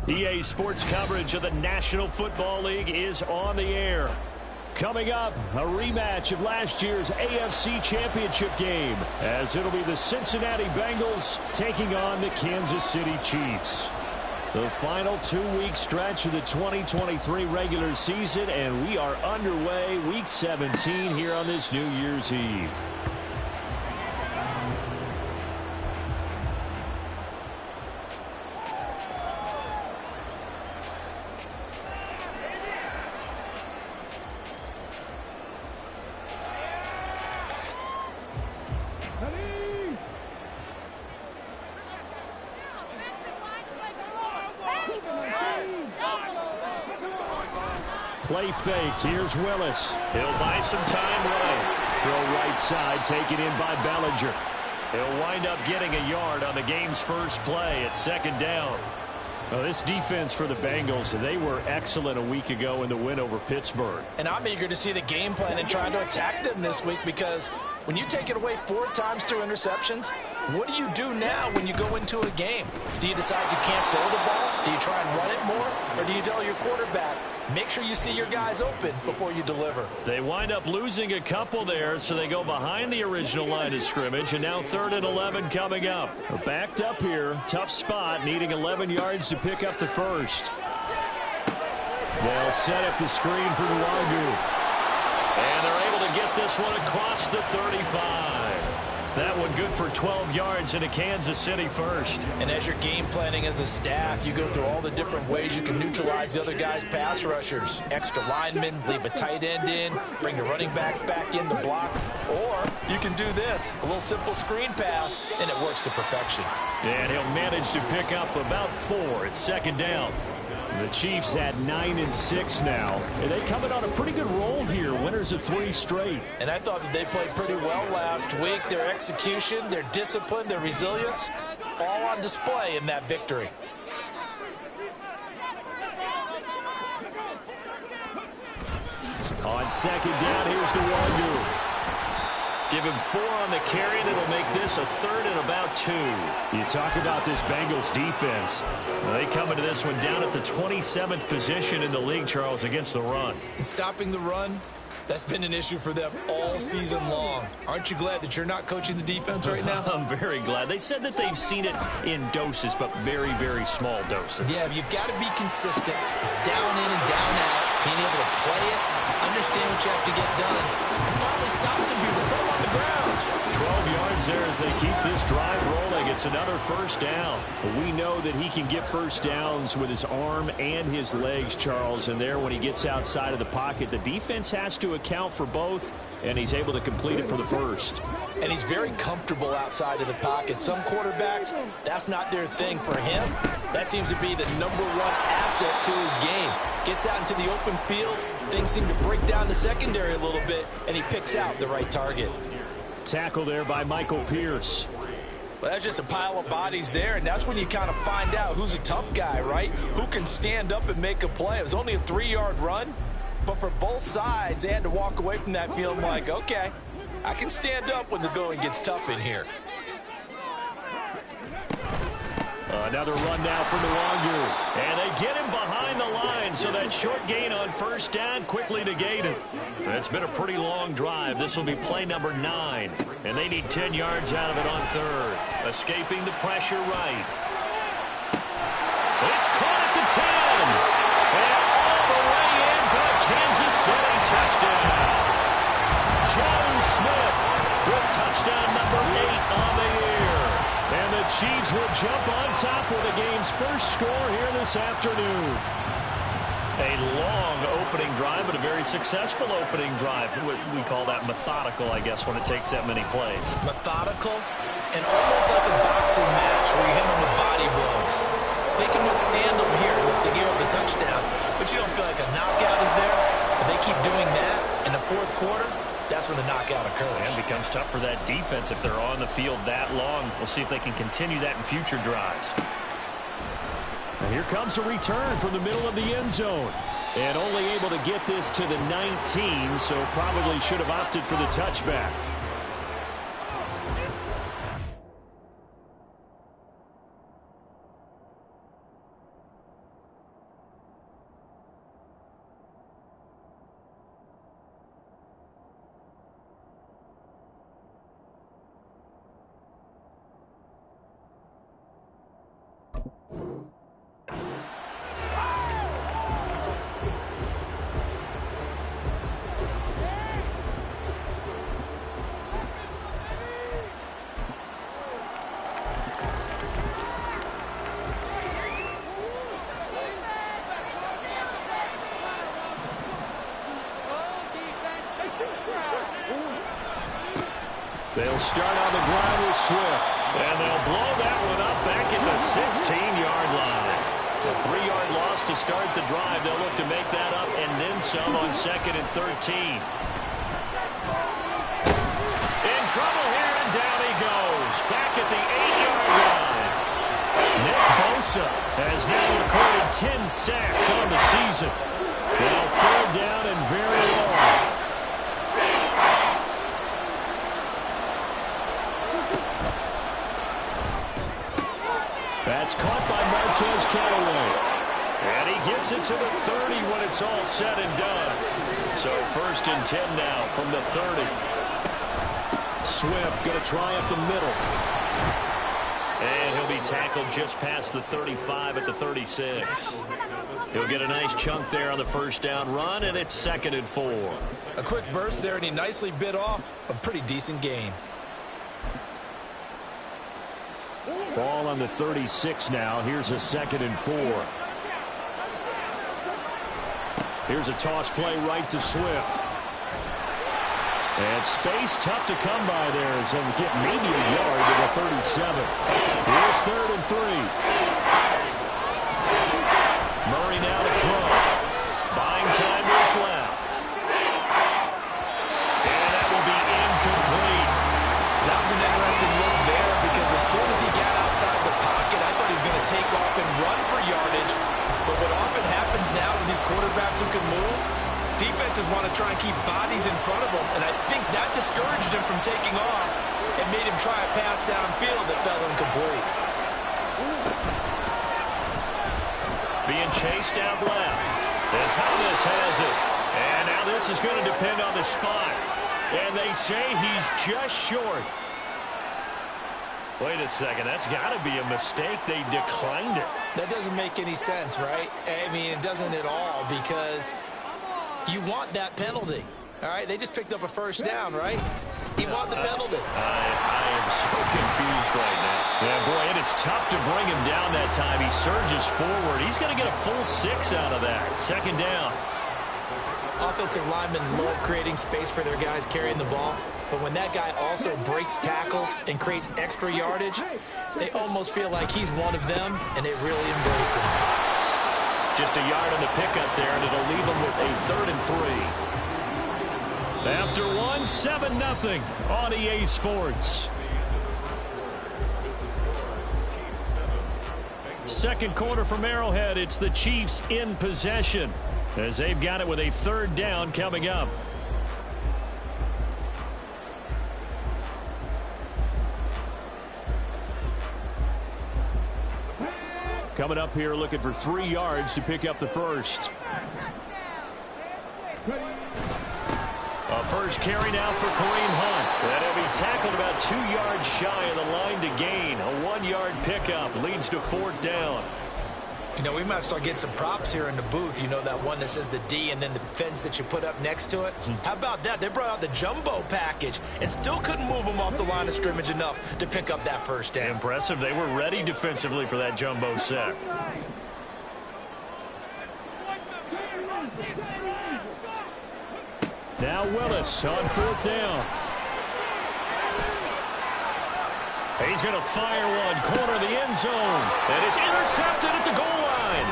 EA Sports coverage of the National Football League is on the air. Coming up, a rematch of last year's AFC Championship game, as it'll be the Cincinnati Bengals taking on the Kansas City Chiefs. The final 2-week stretch of the 2023 regular season, and we are underway week 17 here on this New Year's Eve. Play fake. Here's Willis. He'll buy some time right. Throw right side, taken in by Bellinger. He'll wind up getting a yard on the game's first play at second down. Well, this defense for the Bengals, they were excellent a week ago in the win over Pittsburgh. And I'm eager to see the game plan and trying to attack them this week, because when you take it away 4 times through interceptions, what do you do now when you go into a game? Do you decide you can't throw the ball? Do you try and run it more? Or do you tell your quarterback, make sure you see your guys open before you deliver? They wind up losing a couple there, so they go behind the original line of scrimmage, and now 3rd and 11 coming up. Backed up here, tough spot, needing 11 yards to pick up the first. They'll set up the screen for the Wagyu. And they're able to get this one across the 35. That one good for 12 yards into Kansas City first. And as you're game planning as a staff, you go through all the different ways you can neutralize the other guy's pass rushers. Extra linemen, leave a tight end in, bring the running backs back in to block. Or you can do this, a little simple screen pass, and it works to perfection. And he'll manage to pick up about 4 at second down. The Chiefs at 9-6 now, and they coming on a pretty good roll here, winners of 3 straight. And I thought that they played pretty well last week. Their execution, their discipline, their resilience, all on display in that victory. On second down, here's the Wagyu. Give him 4 on the carry, and it'll make this a 3rd and about 2. You talk about this Bengals defense. They come into this one down at the 27th position in the league, Charles, against the run. And stopping the run, that's been an issue for them all season long. Aren't you glad that you're not coaching the defense right now? I'm very glad. They said that they've seen it in doses, but very, very small doses. Yeah, but you've got to be consistent. It's down in and down out, being able to play it, understand what you have to get done, and finally stop some people, put them on the ground. 12 yards there as they keep this drive rolling. It's another first down. We know that he can get first downs with his arm and his legs, Charles, and there when he gets outside of the pocket, the defense has to account for both, and he's able to complete it for the first. And he's very comfortable outside of the pocket. Some quarterbacks, that's not their thing. For him, that seems to be the #1 asset to his game. Gets out into the open field, things seem to break down the secondary a little bit, and he picks out the right target. Tackle there by Michael Pierce. Well, that's just a pile of bodies there, and that's when you kind of find out who's a tough guy, right? Who can stand up and make a play. It was only a 3-yard run, but for both sides, they had to walk away from that feeling like, okay, I can stand up when the going gets tough in here. Another run now from the Wagyu. And they get him behind the line, so that short gain on first down quickly negated. It's been a pretty long drive. This will be play number 9. And they need 10 yards out of it on 3rd. Escaping the pressure right. It's caught at the 10. And all the way in for the Kansas City touchdown. John Smith with touchdown number 8 on the year. And the Chiefs will jump on top with the game's first score here this afternoon. A long opening drive, but a very successful opening drive. We call that methodical, I guess, when it takes that many plays. Methodical and almost like a boxing match where you hit them with body blows. They can withstand them here. Look, they gave up the touchdown, but you don't feel like a knockout is there. But they keep doing that in the 4th quarter. That's when the knockout occurs. And it becomes tough for that defense if they're on the field that long. We'll see if they can continue that in future drives. And here comes a return from the middle of the end zone. And only able to get this to the 19, so probably should have opted for the touchback. They'll start on the ground with Swift. And they'll blow that one up back at the 16-yard line. A 3-yard loss to start the drive. They'll look to make that up and then some on 2nd and 13. In trouble here, and down he goes. Back at the 8-yard line. Nick Bosa has now recorded 10 sacks on the season. Now 3rd down and very long. That's caught by Marquez Callaway. And he gets it to the 30 when it's all said and done. So 1st and 10 now from the 30. Swift going to try up the middle. And he'll be tackled just past the 35 at the 36. He'll get a nice chunk there on the 1st down run, and it's 2nd and 4. A quick burst there, and he nicely bit off a pretty decent gain. Ball on the 36 now. Here's a 2nd and 4. Here's a toss play right to Swift. And space tough to come by there as he'll get maybe a yard to the 37. Here's 3rd and 3. Murray now to throw. Buying time to his left. And that will be incomplete. That was an interesting look there because as soon as he got outside the pocket, I thought he was going to take off and run for yardage. But what often happens now with these quarterbacks who can move, defenses want to try and keep bodies in front of them, and I think that discouraged him from taking off and made him try a pass downfield that fell incomplete. Being chased out left. And Thomas has it. And now this is going to depend on the spot. And they say he's just short. Wait a second, that's got to be a mistake. They declined it. That doesn't make any sense, right? I mean, it doesn't at all because you want that penalty. All right, they just picked up a 1st down, right? You want the penalty. I am so confused right now. Yeah, boy, it is tough to bring him down that time. He surges forward. He's going to get a full 6 out of that. 2nd down. Offensive linemen love creating space for their guys carrying the ball. But when that guy also breaks tackles and creates extra yardage, they almost feel like he's one of them, and they really embrace him. Just a yard on the pickup there, and it'll leave them with a 3rd and 3. After 7-0 on EA Sports. Second quarter from Arrowhead. It's the Chiefs in possession as they've got it with a 3rd down coming up. Coming up here looking for 3 yards to pick up the 1st. A 1st carry now for Kareem Hunt. That'll be tackled about 2 yards shy of the line to gain. A 1-yard pickup leads to 4th down. You know, we might start getting some props here in the booth. You know, that one that says the D and then the fence that you put up next to it. How about that? They brought out the jumbo package and still couldn't move them off the line of scrimmage enough to pick up that 1st down. Impressive. They were ready defensively for that jumbo sack. Now Willis on 4th down. He's going to fire one, corner of the end zone. And it's intercepted at the goal line.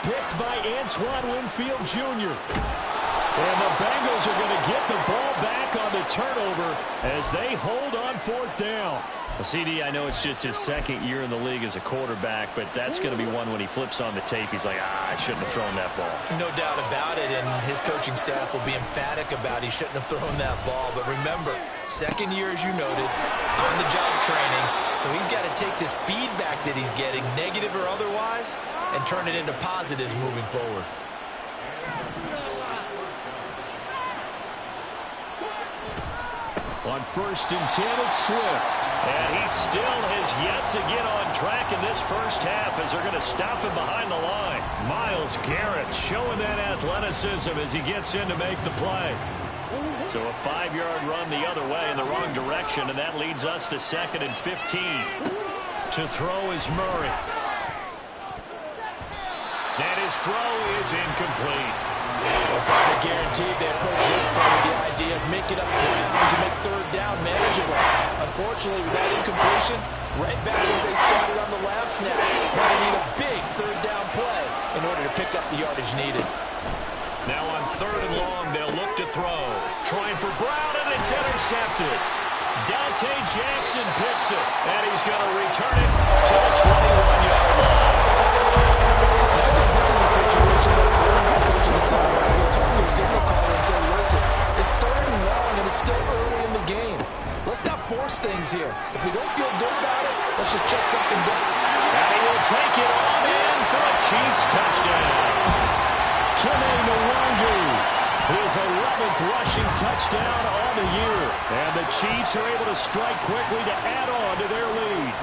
Picked by Antoine Winfield Jr. And the Bengals are going to get the ball back on the turnover as they hold on 4th down. CD, I know it's just his 2nd year in the league as a quarterback, but that's going to be one when he flips on the tape. He's like, I shouldn't have thrown that ball. No doubt about it, and his coaching staff will be emphatic about he shouldn't have thrown that ball. But remember, 2nd year, as you noted, on-the-job training, so he's got to take this feedback that he's getting, negative or otherwise, and turn it into positives moving forward. On 1st and 10, it's Swift. And he still has yet to get on track in this first half as they're going to stop him behind the line. Myles Garrett showing that athleticism as he gets in to make the play. So a 5-yard run the other way in the wrong direction, and that leads us to 2nd and 15. To throw is Murray. And his throw is incomplete. I guarantee they approach this play with the idea of making up ground to make 3rd down manageable. Unfortunately, with that incompletion, right back where they started on the last snap. Now they need a big 3rd down play in order to pick up the yardage needed. Now on 3rd and long, they'll look to throw. Trying for Brown, and it's intercepted. Dante Jackson picks it, and he's going to return it to the 21-yard line. I think this is a situation where quarterback coach on the sideline will talk to a signal caller and say, listen, it's 3rd and long, and it's still early in the game. Let's not force things here. If we don't feel good about it, let's just check something down. And he will take it on in for a Chiefs touchdown. Kene Nwangu, his 11th rushing touchdown on the year. And the Chiefs are able to strike quickly to add on to their lead.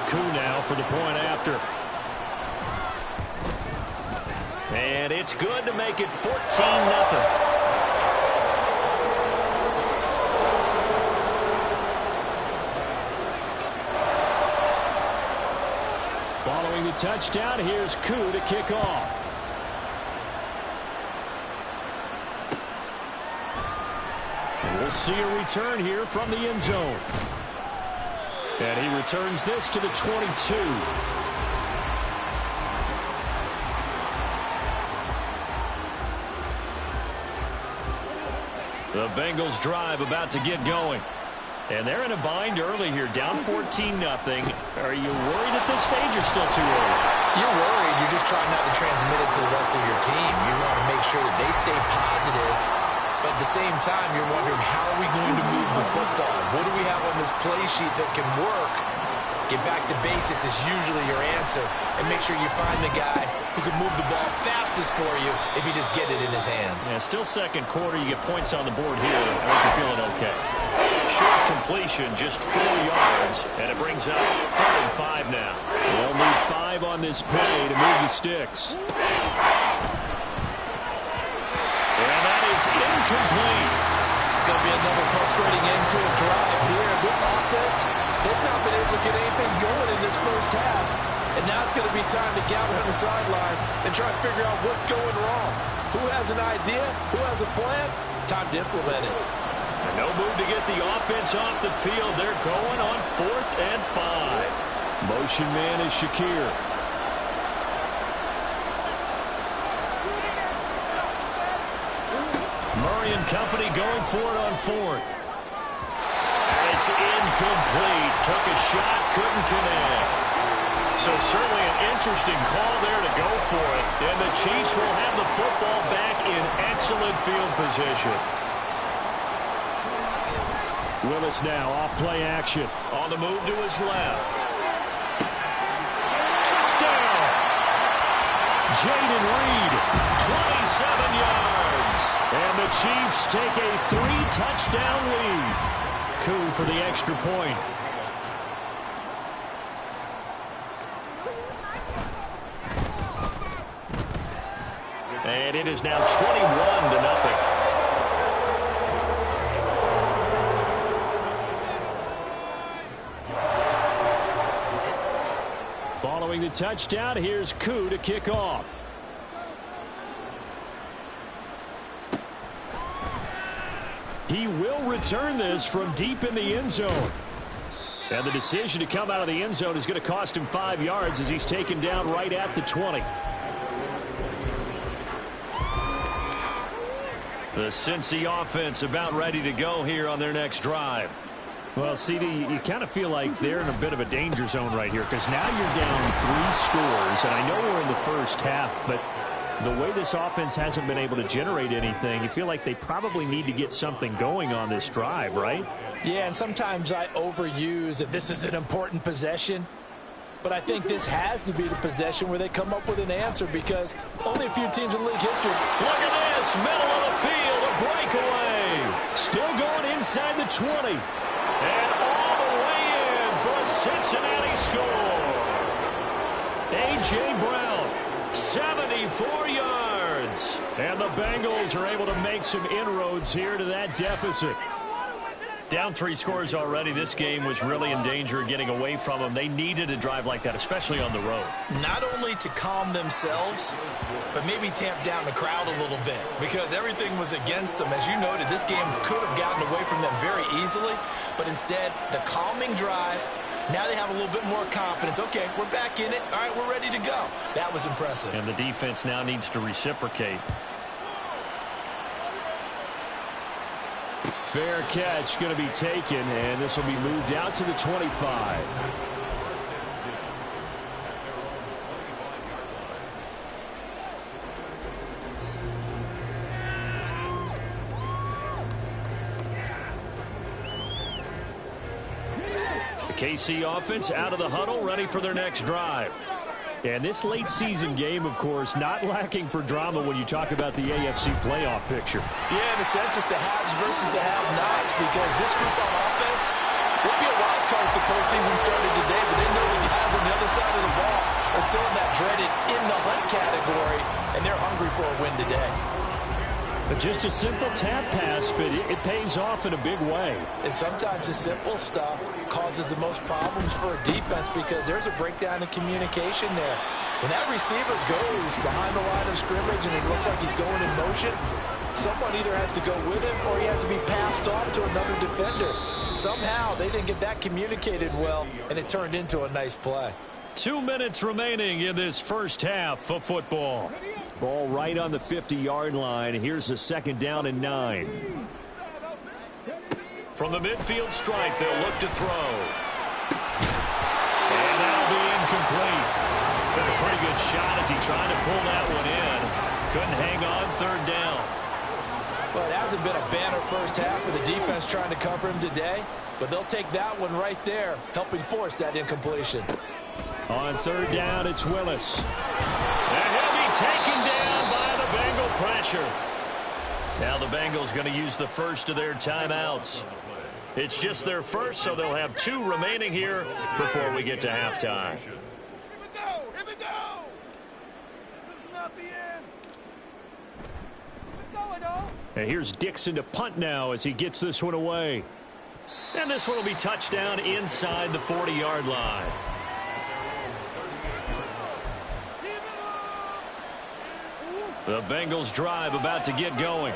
Koo now for the point after. And it's good to make it 14-0. Following the touchdown, here's Koo to kick off. And we'll see a return here from the end zone. And he returns this to the 22. The Bengals drive about to get going. And they're in a bind early here, down 14-0. Are you worried at this stage or still too early? You're worried. You're just trying not to transmit it to the rest of your team. You want to make sure that they stay positive. But at the same time, you're wondering, how are we going to move the football? What do we have on this play sheet that can work? Get back to basics is usually your answer. And make sure you find the guy who can move the ball fastest for you if you just get it in his hands. Yeah, still 2nd quarter. You get points on the board here. I think you're feeling okay. Short completion, just 4 yards. And it brings up 3rd and 5 now. They'll need 5 on this play to move the sticks. And that is incomplete. It's going to be another frustrating end to a drive here. This offense, they've not been able to get anything going in this first half. And now it's going to be time to gather on the sidelines and try to figure out what's going wrong. Who has an idea? Who has a plan? Time to implement it. No move to get the offense off the field. They're going on 4th and 5. Motion man is Shakir. Murray and company going for it on 4th. And it's incomplete. Took a shot, couldn't connect. So certainly an interesting call there to go for it. And the Chiefs will have the football back in excellent field position. Willis now off play action. On the move to his left. Touchdown! Jaden Reed, 27 yards. And the Chiefs take a 3-touchdown lead. Koo for the extra point. And it is now 21-0. Following the touchdown, here's Koo to kick off. He will return this from deep in the end zone. And the decision to come out of the end zone is going to cost him 5 yards as he's taken down right at the 20. The Cincy offense about ready to go here on their next drive. Well, CD, you kind of feel like they're in a bit of a danger zone right here because now you're down 3 scores, and I know we're in the first half, but the way this offense hasn't been able to generate anything, you feel like they probably need to get something going on this drive, right? Yeah, and sometimes I overuse that this is an important possession, but I think this has to be the possession where they come up with an answer because only a few teams in league history. Look at this, middle of the field, a breakaway. Still going inside the 20. And all the way in for a Cincinnati score. A.J. Brown, 74 yards. And the Bengals are able to make some inroads here to that deficit. Down 3 scores already. This game was really in danger of getting away from them. They needed a drive like that, especially on the road. Not only to calm themselves, but maybe tamp down the crowd a little bit because everything was against them. As you noted, this game could have gotten away from them very easily, but instead, the calming drive, now they have a little bit more confidence. Okay, we're back in it. All right, we're ready to go. That was impressive. And the defense now needs to reciprocate. Fair catch going to be taken, and this will be moved out to the 25. The KC offense out of the huddle, ready for their next drive. And this late season game, of course, not lacking for drama when you talk about the AFC playoff picture. Yeah, in a sense, it's the haves versus the have-nots because this group on offense would be a wild card if the postseason started today, but they know the guys on the other side of the ball are still in that dreaded in-the-hunt category, and they're hungry for a win today. But just a simple tap pass, but it pays off in a big way. And sometimes the simple stuff causes the most problems for a defense because there's a breakdown in communication there. When that receiver goes behind the line of scrimmage and it looks like he's going in motion, someone either has to go with him or he has to be passed off to another defender. Somehow they didn't get that communicated well, and it turned into a nice play. 2 minutes remaining in this first half of football. Ball right on the 50-yard line. Here's a second down and 9. From the midfield stripe, they'll look to throw. And that'll be incomplete. Took a pretty good shot as he tried to pull that one in. Couldn't hang on third down. Well, it hasn't been a banner first half with the defense trying to cover him today, but they'll take that one right there, helping force that incompletion. On third down, it's Willis. And he'll be taken down by the Bengal pressure. Now the Bengals going to use the first of their timeouts. It's just their first, so they'll have 2 remaining here before we get to halftime. Here we go! Here we go! This is not the end. Keep going, though. And here's Dixon to punt now as he gets this one away. And this one will be touchdown inside the 40-yard line. The Bengals drive about to get going.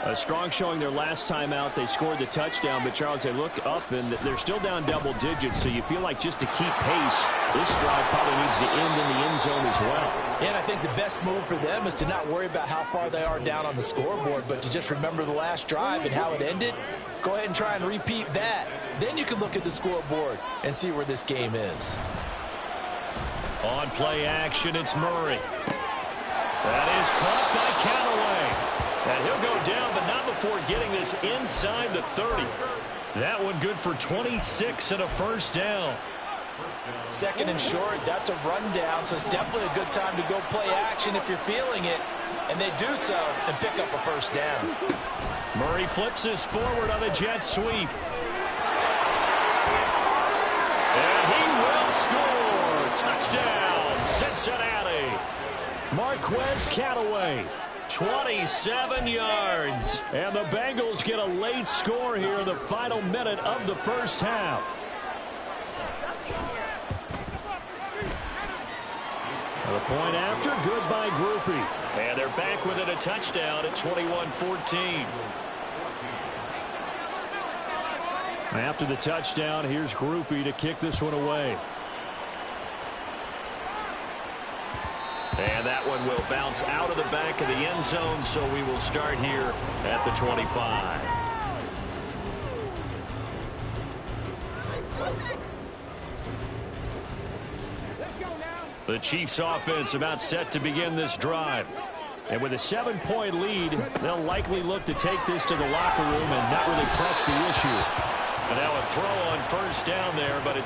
A strong showing their last time out. They scored the touchdown, but Charles, they look up and they're still down double digits, so you feel like just to keep pace, this drive probably needs to end in the end zone as well. And I think the best move for them is to not worry about how far they are down on the scoreboard, but to just remember the last drive and how it ended. Go ahead and try and repeat that. Then you can look at the scoreboard and see where this game is. On play action, it's Murray. That is caught by Callaway. And he'll go down, but not before getting this inside the 30. That one good for 26 and a first down. Second and short, that's a rundown, so it's definitely a good time to go play action if you're feeling it. And they do so and pick up a first down. Murray flips this forward on a jet sweep. And he will score. Touchdown, Cincinnati. Marquez Callaway, 27 yards. And the Bengals get a late score here in the final minute of the first half. The point after, good by Groupie. And they're back within a touchdown at 21-14. After the touchdown, here's Groupie to kick this one away. And that one will bounce out of the back of the end zone, so we will start here at the 25. The Chiefs offense about set to begin this drive. And with a 7-point lead, they'll likely look to take this to the locker room and not really press the issue. And now a throw on first down there, but it